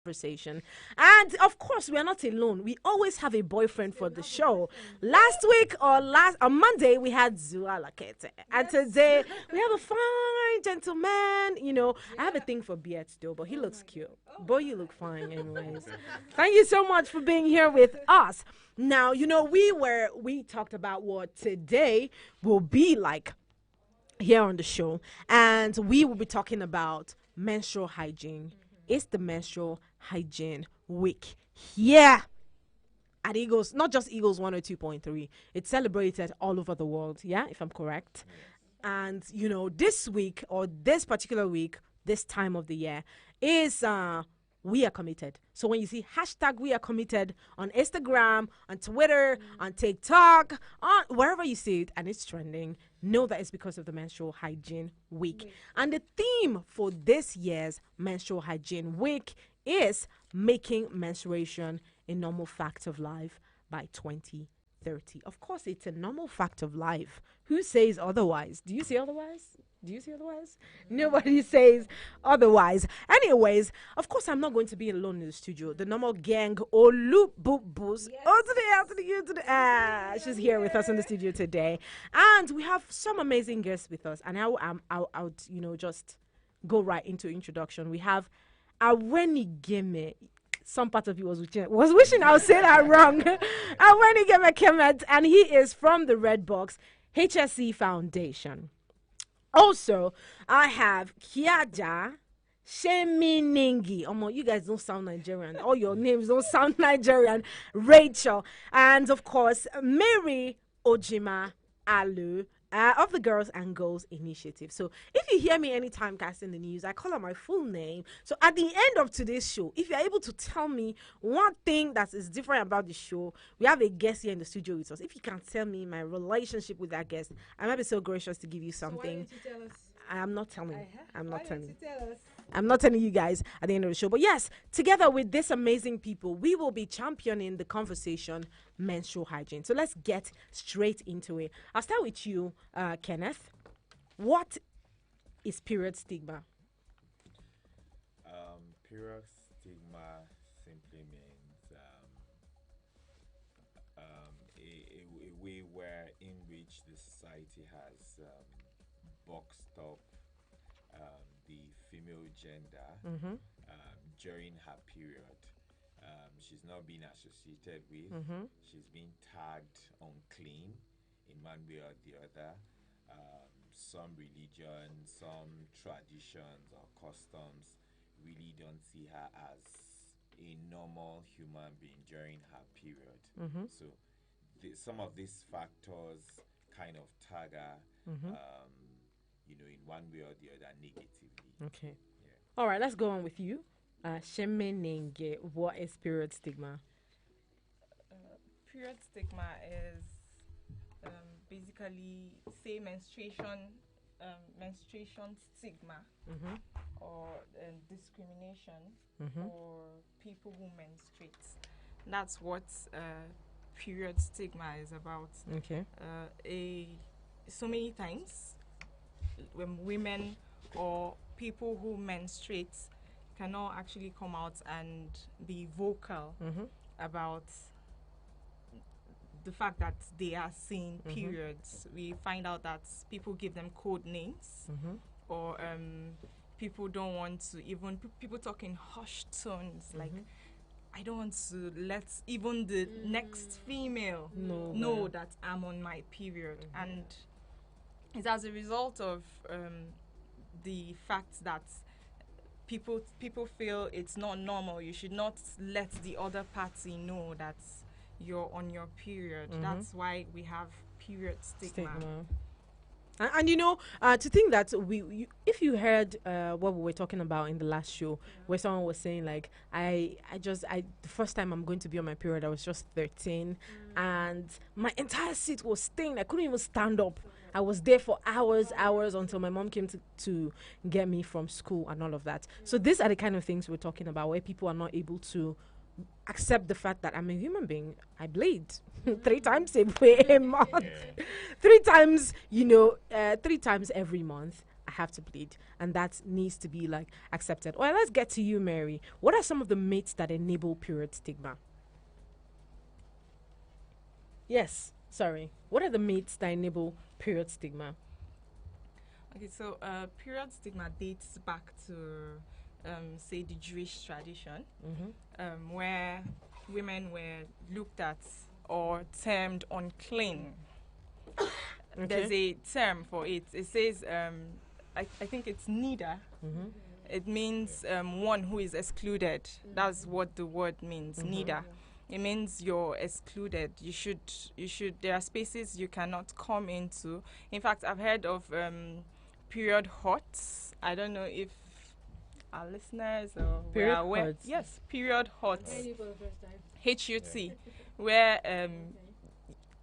conversation. And of course, we are not alone. We always have a boyfriend for the show. Last week on Monday, we had Zua Lakete. And today, we have a fine gentleman. You know, I have a thing for beards though, but he looks cute. Boy, you look fine anyways. Thank you so much for being here with us. Now, you know, we talked about what today will be like here on the show, and we will be talking about menstrual hygiene. It's the menstrual hygiene week here at Eagles, not just Eagles 102.3. It's celebrated all over the world, yeah, if I'm correct. And, you know, this week or this particular week, this time of the year is we are committed. So when you see hashtag we are committed on Instagram, on Twitter, on TikTok, on wherever you see it and it's trending, know that it's because of the menstrual hygiene week. And the theme for this year's menstrual hygiene week is making menstruation a normal fact of life by 2030. Of course, it's a normal fact of life. Who says otherwise? Do you say otherwise? Do you see otherwise? Nobody says otherwise. Anyways, of course, I'm not going to be alone in the studio. The normal gang, Olu Bubus. Oh, to the L, to the U, to the she's here with us in the studio today. And we have some amazing guests with us. And I'll you know, just go right into introduction. We have Aweni Geme. Some part of you was wishing I would say that wrong. Aweni Geme Kemet, and he is from the Redbox HSE Foundation. Also, I have Kiaja Sheminingi. You guys don't sound Nigerian. All your names don't sound Nigerian. Rachel. And, of course, Mary Ojima Alu of the Girls and Goals Initiative. So, if you hear me anytime casting the news, I call out my full name. So, at the end of today's show, if you're able to tell me one thing that is different about the show, we have a guest here in the studio with us. If you can tell me my relationship with that guest, I might be so gracious to give you something. So why didn't you tell us? I'm not telling. I'm not telling. I'm not telling you guys at the end of the show. But yes, together with this amazing people, we will be championing the conversation menstrual hygiene. So let's get straight into it. I'll start with you, Kenneth. What is period stigma? Period stigma simply means a way in which the society has boxed up the female gender during her period. She's not being associated with. She's being tagged unclean in one way or the other. Some religion, some traditions or customs really don't see her as a normal human being during her period. So some of these factors kind of tag her, you know, in one way or the other negatively. Okay. Yeah. All right, let's go on with you. Shemenenge, what is period stigma? Period stigma is basically say menstruation stigma or discrimination for people who menstruate. That's what period stigma is about. Okay. So many times when women or people who menstruate cannot actually come out and be vocal about the fact that they are seeing periods. We find out that people give them code names or people don't want to people talk in hushed tones like I don't want to let even the next female know that I'm on my period. And it's as a result of the fact that people feel it's not normal. You should not let the other party know that you're on your period. That's why we have period stigma. And you know, to think that if you heard what we were talking about in the last show, where someone was saying like, I the first time I'm going to be on my period, I was just 13, and my entire seat was stained. I couldn't even stand up. I was there for hours until my mom came to get me from school and all of that. So these are the kind of things we're talking about, where people are not able to accept the fact that I'm a human being. I bleed 3 times a month. 3 times, 3 times every month. I have to bleed, and that needs to be like accepted. Well, let's get to you, Mary. What are some of the myths that enable period stigma? Yes, sorry. What are the myths that enable period stigma? Okay, so period stigma dates back to, say, the Jewish tradition, where women were looked at or termed unclean. There's a term for it. It says, I think it's nida. It means one who is excluded. That's what the word means, nida. It means you're excluded. You should. There are spaces you cannot come into. In fact, I've heard of period huts. I don't know if our listeners or Period were aware. huts. Yes, period huts. Maybe for the first time. HUT, where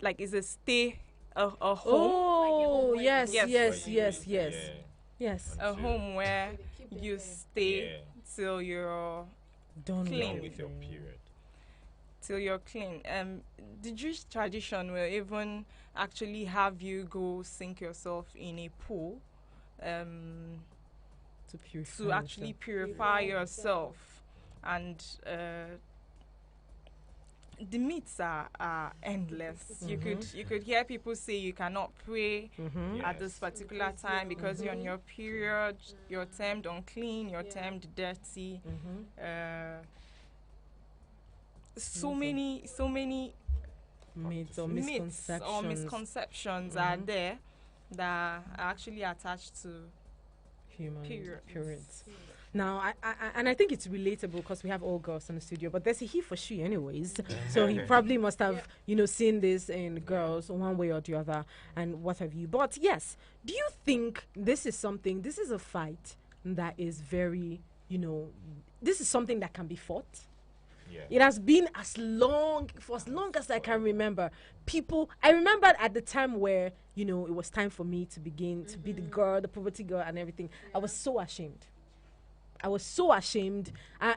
like is a stay, a home, Oh, yes, Yes. yes, Yeah. yes, yes, yes. a home where So they keep them you there. stay till you're Don't Clean. Along with your period. clean. The Jewish tradition will even actually have you go sink yourself in a pool, To purify to actually yourself. purify yourself, and the myths are endless. You could hear people say you cannot pray at this Yes. particular time because you're on your period, you're termed unclean, you're termed dirty. So many Myths or myths misconceptions. or misconceptions are there that are actually attached to Human periods. periods. Now, I think it's relatable because we have all girls in the studio, but there's a he for she anyways. So he probably must have, seen this in girls one way or the other and what have you. But yes, do you think this is a fight that is very, this is something that can be fought? Yeah. It has been for as long as I can remember. I remember at the time where, it was time for me to begin to be the girl, the puberty girl and everything. I was so ashamed.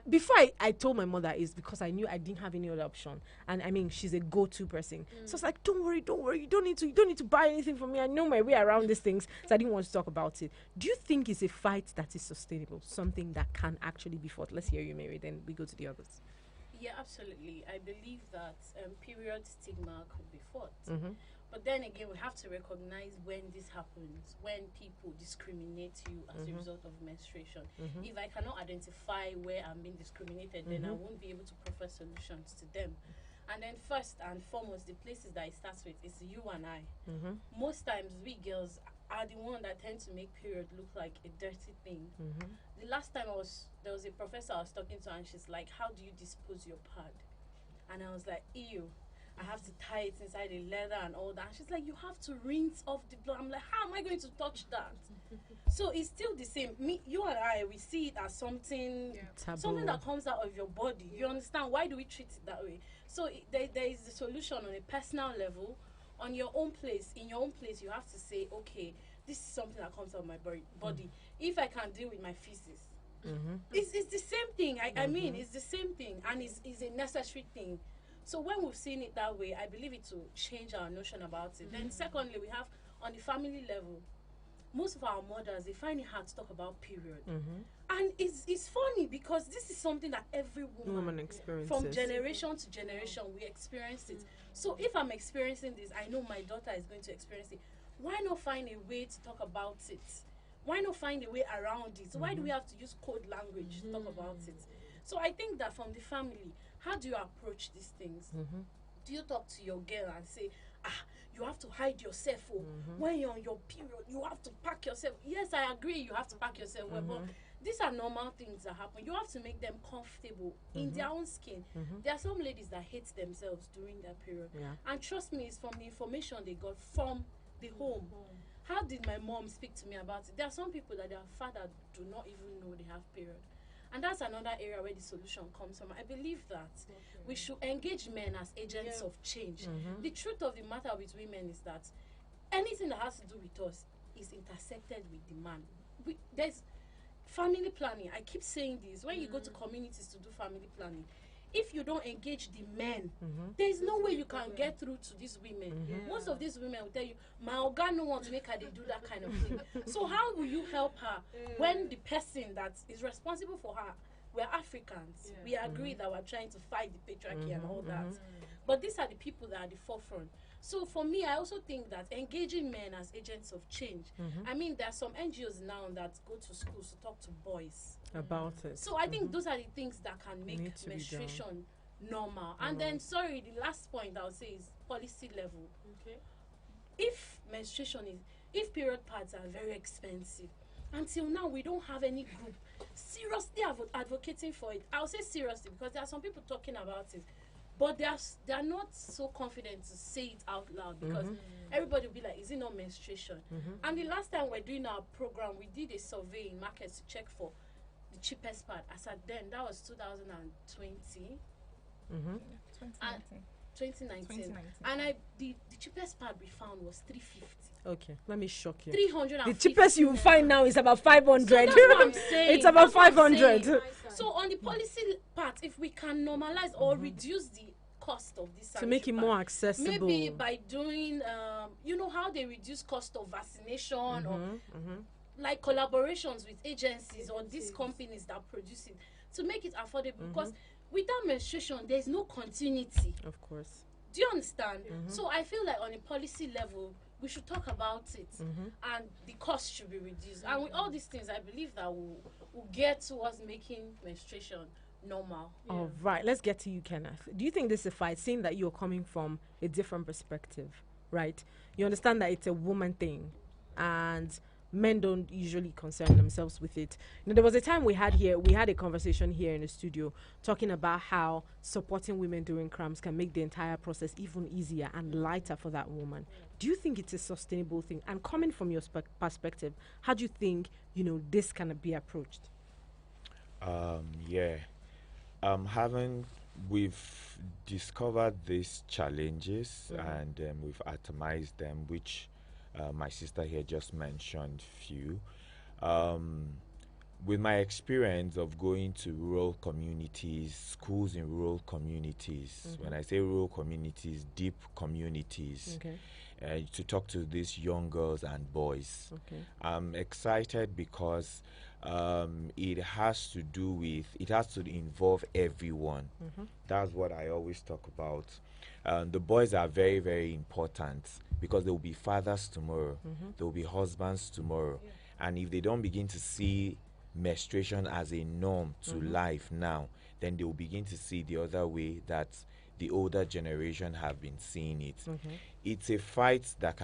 Before I told my mother, is because I knew I didn't have any other option. And I mean, she's a go-to person. So it's like, don't worry. You don't need to buy anything from me. I know my way around these things. So I didn't want to talk about it. Do you think it's a fight that is sustainable? Something that can actually be fought? Let's hear you, Mary, then we go to the others. Yeah, absolutely. I believe that period stigma could be fought. But then again, we have to recognize when this happens, when people discriminate you as a result of menstruation. If I cannot identify where I'm being discriminated, then I won't be able to proffer solutions to them. And then first and foremost, the places that it starts with is you and I. Most times, we girls are the one that tend to make period look like a dirty thing. The last time there was a professor I was talking to, and she's like, how do you dispose your pad? And I was like, ew, I have to tie it inside the leather and all that. And she's like, you have to rinse off the blood. I'm like, how am I going to touch that? So it's still the same. You and I, we see it as something Taboo. that comes out of your body. You understand? Why do we treat it that way? So there is a solution on a personal level. On your own place, in your own place, you have to say, okay, this is something that comes out of my body. If I can deal with my feces, it's the same thing. I mean, it's the same thing, and it's a necessary thing. So when we've seen it that way, I believe it will change our notion about it. Then secondly, we have on the family level, most of our mothers, they find it hard to talk about period. And it's funny because this is something that every woman experiences. from generation to generation, we experience it. So if I'm experiencing this, I know my daughter is going to experience it. Why not find a way to talk about it? Why not find a way around it? So why do we have to use code language to talk about it? So I think that from the family, how do you approach these things? Do you talk to your girl and say, you have to hide yourself when you're on your period, you have to pack yourself? Yes, I agree, you have to pack yourself well, but these are normal things that happen. You have to make them comfortable in their own skin. There are some ladies that hate themselves during that period. And trust me, it's from the information they got from the home. How did my mom speak to me about it? There are some people that their father do not even know they have period. And that's another area where the solution comes from. I believe that we should engage men as agents of change. The truth of the matter with women is that anything that has to do with us is intercepted with the man. There's family planning. I keep saying this. When you go to communities to do family planning, if you don't engage the men, there's no way you can get through to these women. Most of these women will tell you, my organ no want to make her they do that kind of thing. So how will you help her when the person that is responsible for her, we're Africans. We agree that we're trying to fight the patriarchy and all that. But these are the people that are at the forefront. So for me, I also think that engaging men as agents of change. I mean, there are some NGOs now that go to schools to talk to boys about it. So I think those are the things that can make Need to be menstruation normal. And then, sorry, the last point I'll say is policy level. Okay. If if period pads are very expensive, until now we don't have any group seriously advocating for it. I'll say seriously because there are some people talking about it, but they are not so confident to say it out loud because everybody will be like, is it not menstruation? And the last time we're doing our program, we did a survey in markets to check for the cheapest pad. As at then, that was 2020. 2019. And the cheapest pad we found was 350. Okay, let me shock you. 350. The cheapest you will find now is about 500. So that's what I'm saying. It's about That's what I'm 500. saying. So on the policy part, if we can normalize or reduce the cost of this To make it sanitary more pad, accessible. maybe by doing, you know how they reduce cost of vaccination or like collaborations with agencies or these companies that produce it to make it affordable because without menstruation, there's no continuity. Of course. Do you understand? So I feel like on a policy level, we should talk about it and the cost should be reduced. And with all these things, I believe that we'll get towards making menstruation normal. All right, let's get to you, Kenneth. Do you think this is a fight, seeing that you're coming from a different perspective, right? You understand that it's a woman thing and men don't usually concern themselves with it. You know, there was a time we had a conversation here in the studio talking about how supporting women during cramps can make the entire process even easier and lighter for that woman. Do you think it's a sustainable thing? And coming from your perspective, how do you think, this can be approached? We've discovered these challenges and we've atomized them, which my sister here just mentioned few. With my experience of going to rural communities, schools in rural communities, when I say rural communities, deep communities, to talk to these young girls and boys. I'm excited because it has to involve everyone. That's what I always talk about. The boys are very, very important because they will be fathers tomorrow. They will be husbands tomorrow. And if they don't begin to see menstruation as a norm to life now, then they will begin to see the other way that the older generation have been seeing it. It's a fight that